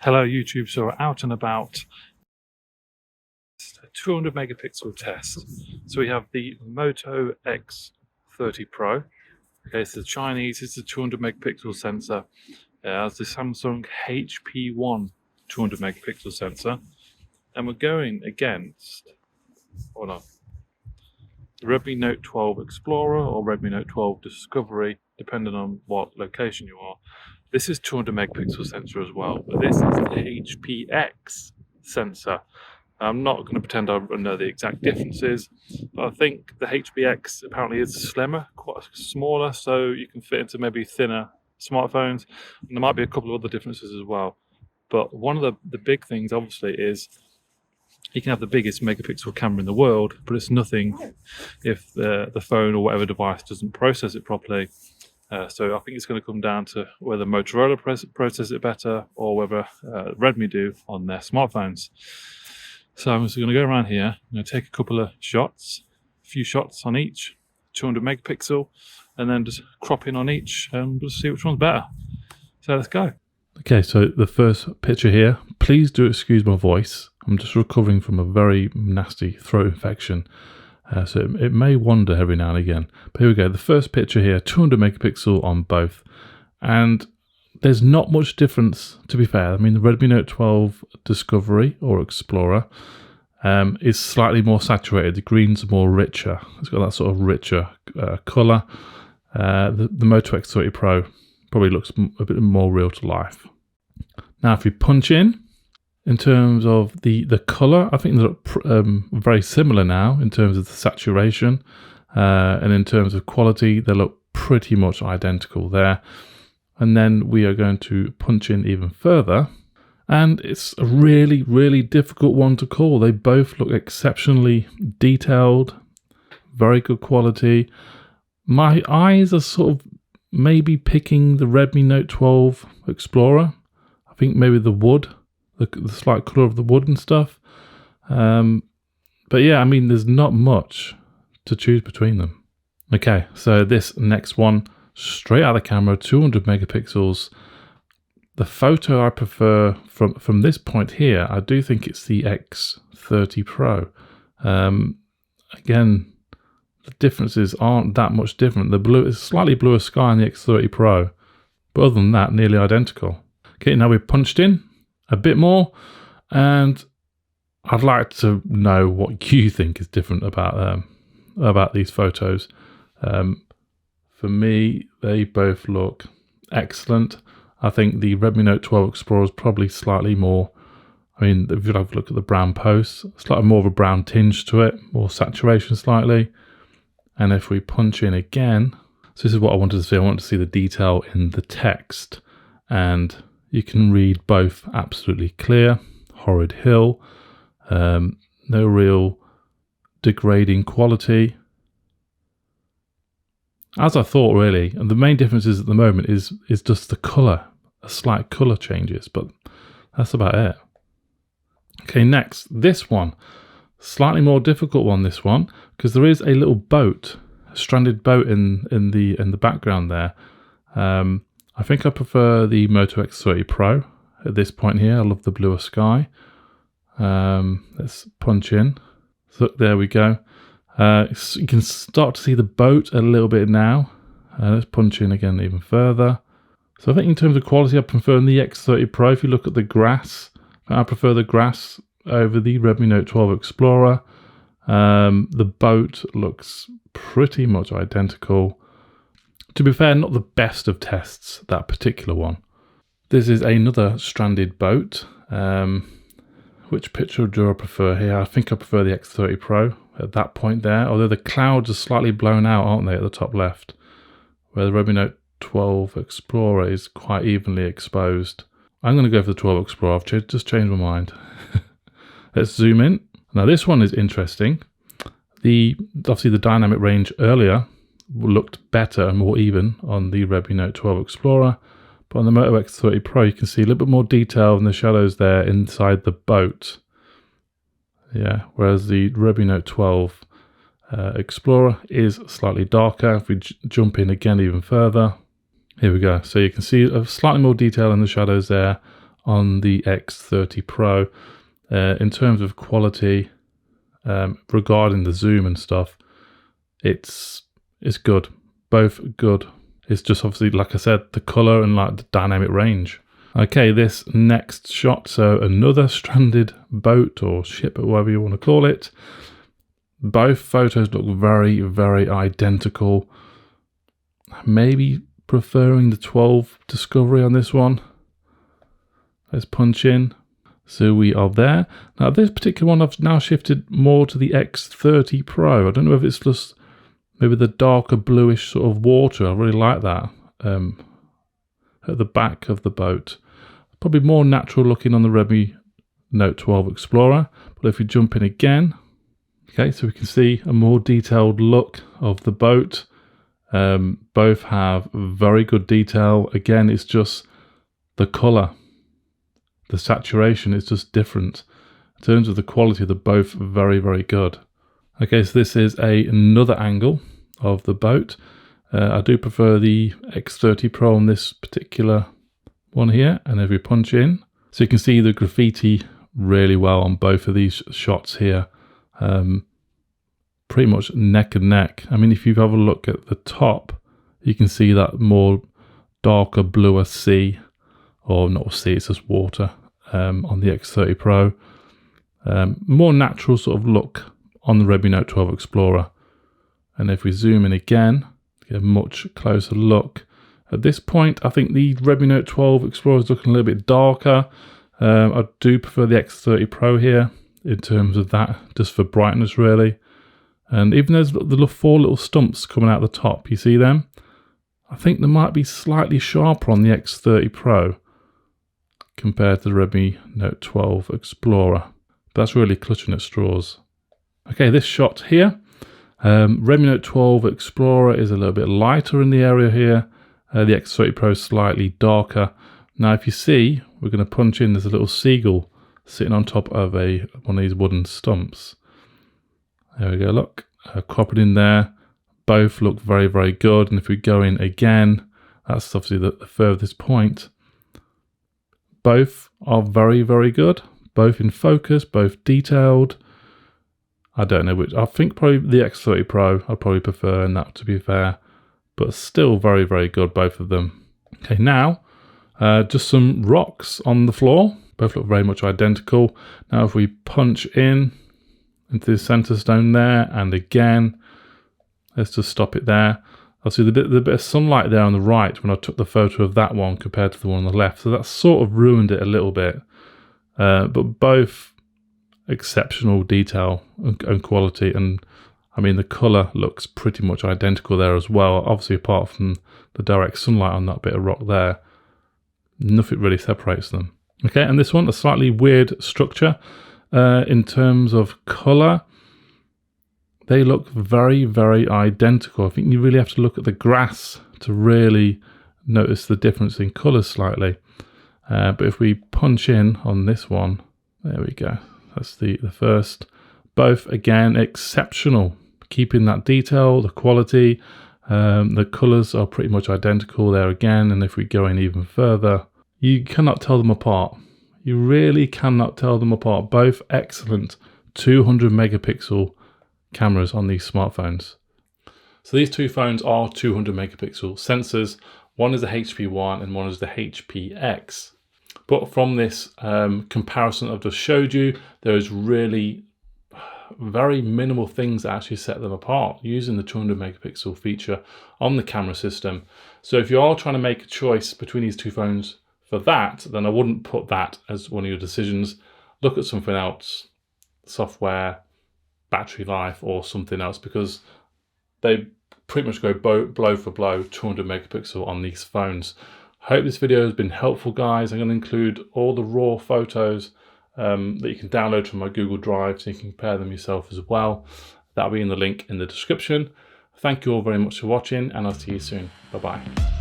Hello YouTube, so we're out and about. A 200 megapixel test. So we have the Moto X30 Pro. Okay, it's the Chinese, it's a 200 megapixel sensor. It has the Samsung HP1 200 megapixel sensor. And we're going against, hold on, the Redmi Note 12 Explorer or Redmi Note 12 Discovery, depending on what location you are. This is 200 megapixel sensor as well, but this is the HPX sensor. I'm not going to pretend I know the exact differences, but I think the HPX apparently is slimmer, quite smaller, so you can fit into maybe thinner smartphones. And there might be a couple of other differences as well. But one of the big things, obviously, is you can have the biggest megapixel camera in the world, but it's nothing if the phone or whatever device doesn't process it properly. So I think it's going to come down to whether Motorola process it better or whether Redmi do on their smartphones. So I'm just going to go around here. I'm going to take a couple of shots, a few shots on each, 200 megapixel, and then just crop in on each and just see which one's better. So let's go. Okay, so the first picture here, please do excuse my voice. I'm just recovering from a very nasty throat infection. So it may wander every now and again. But here we go, the first picture here, 200 megapixel on both. And there's not much difference, to be fair. I mean, the Redmi Note 12 Discovery or Explorer is slightly more saturated. The greens are more richer. It's got that sort of richer colour. The Moto X30 Pro probably looks a bit more real to life. Now, if we punch in terms of the colour, I think they look very similar now in terms of the saturation. And in terms of quality, they look pretty much identical there. And then we are going to punch in even further. And it's a really, really difficult one to call. They both look exceptionally detailed, very good quality. My eyes are sort of maybe picking the Redmi Note 12 Explorer. I think maybe the wood, the slight colour of the wood and stuff. But yeah, I mean, there's not much to choose between them. Okay, so this next one, straight out of the camera, 200 megapixels. The photo I prefer from this point here, I do think it's the X30 Pro. Again, the differences aren't that much different. The blue is slightly bluer sky in the X30 Pro, but other than that, nearly identical. Okay, now we've punched in a bit more, and I'd like to know what you think is different about these photos. For me, they both look excellent. I think the Redmi Note 12 Explorer is probably slightly more, I mean, if you have a look at the brown posts, slightly more of a brown tinge to it, more saturation slightly. And if we punch in again, so this is what I wanted to see. I want to see the detail in the text. And you can read both absolutely clear, horrid hill, no real degrading quality. As I thought, really, and the main difference is at the moment is just the colour, a slight colour changes, but that's about it. Okay, next, this one, slightly more difficult one. This one, because there is a little boat, a stranded boat in the background there. I think I prefer the Moto X30 Pro at this point here. I love the bluer sky. Let's punch in. So there we go. You can start to see the boat a little bit now. Let's punch in again even further. So I think in terms of quality, I prefer the X30 Pro. If you look at the grass, I prefer the grass over the Redmi Note 12 Explorer. The boat looks pretty much identical. To be fair, not the best of tests, that particular one. This is another stranded boat. Which picture do I prefer here? I think I prefer the X30 Pro at that point there, although the clouds are slightly blown out, aren't they, at the top left, where the Redmi Note 12 Explorer is quite evenly exposed. I'm going to go for the 12 Explorer. I've just changed my mind. Let's zoom in. Now this one is interesting. Obviously the dynamic range earlier looked better and more even on the Redmi Note 12 Explorer, but on the Moto X30 Pro you can see a little bit more detail in the shadows there inside the boat. Yeah, whereas the Redmi Note 12 Explorer is slightly darker. If we jump in again even further, here we go. So you can see a slightly more detail in the shadows there on the X30 Pro. In terms of quality, regarding the zoom and stuff, it's good. Both good. It's just obviously, like I said, the color and like the dynamic range. Okay, this next shot, so another stranded boat or ship or whatever you want to call it. Both photos look very, very identical. Maybe preferring the 12 Discovery on this one. Let's punch in. So we are there. Now this particular one I've now shifted more to the X30 Pro. I don't know if it's just maybe the darker bluish sort of water. I really like that. At the back of the boat. Probably more natural looking on the Redmi Note 12 Explorer. But if we jump in again, okay, so we can see a more detailed look of the boat. Both have very good detail. Again, it's just the color. The saturation is just different. In terms of the quality, they're both very, very good. Okay, so this is another angle of the boat. I do prefer the X30 Pro on this particular one here. And if we punch in, so you can see the graffiti really well on both of these shots here. Pretty much neck and neck. I mean, if you have a look at the top, you can see that more darker, bluer sea, or not sea, it's just water on the X30 Pro. More natural sort of look on the Redmi Note 12 Explorer. And if we zoom in again, get a much closer look. At this point, I think the Redmi Note 12 Explorer is looking a little bit darker. I do prefer the X30 Pro here in terms of that, just for brightness really. And even there's the 4 little stumps coming out the top, you see them? I think they might be slightly sharper on the X30 Pro compared to the Redmi Note 12 Explorer. But that's really clutching at straws. Okay, this shot here. Redmi Note 12 Explorer is a little bit lighter in the area here. The X30 Pro is slightly darker. Now if you see, we're going to punch in, there's a little seagull sitting on top of one of these wooden stumps. There we go, look, crop it in there. Both look very, very good. And if we go in again, that's obviously the furthest point. Both are very, very good. Both in focus, both detailed. I don't know which. I think probably the X30 Pro I'd probably prefer, and that, to be fair. But still very, very good, both of them. Okay, now, just some rocks on the floor. Both look very much identical. Now if we punch in into the center stone there, and again, let's just stop it there. I'll see the bit of sunlight there on the right when I took the photo of that one compared to the one on the left. So that sort of ruined it a little bit. But both exceptional detail and quality. And I mean, the color looks pretty much identical there as well. Obviously, apart from the direct sunlight on that bit of rock there, nothing really separates them. Okay, and this one, a slightly weird structure in terms of color. They look very, very identical. I think you really have to look at the grass to really notice the difference in colors slightly. But if we punch in on this one, there we go. That's the first. Both, again, exceptional. Keeping that detail, the quality. The colors are pretty much identical there again. And if we go in even further, you cannot tell them apart. You really cannot tell them apart. Both excellent 200 megapixel cameras on these smartphones. So these two phones are 200 megapixel sensors. One is the HP1 and one is the HPX. But from this comparison I've just showed you, there's really very minimal things that actually set them apart using the 200 megapixel feature on the camera system. So if you are trying to make a choice between these two phones for that, then I wouldn't put that as one of your decisions. Look at something else, software, battery life, or something else, because they pretty much go blow for blow 200 megapixel on these phones. Hope this video has been helpful, guys. I'm going to include all the raw photos that you can download from my Google Drive so you can compare them yourself as well. That'll be in the link in the description. Thank you all very much for watching, and I'll see you soon. Bye bye.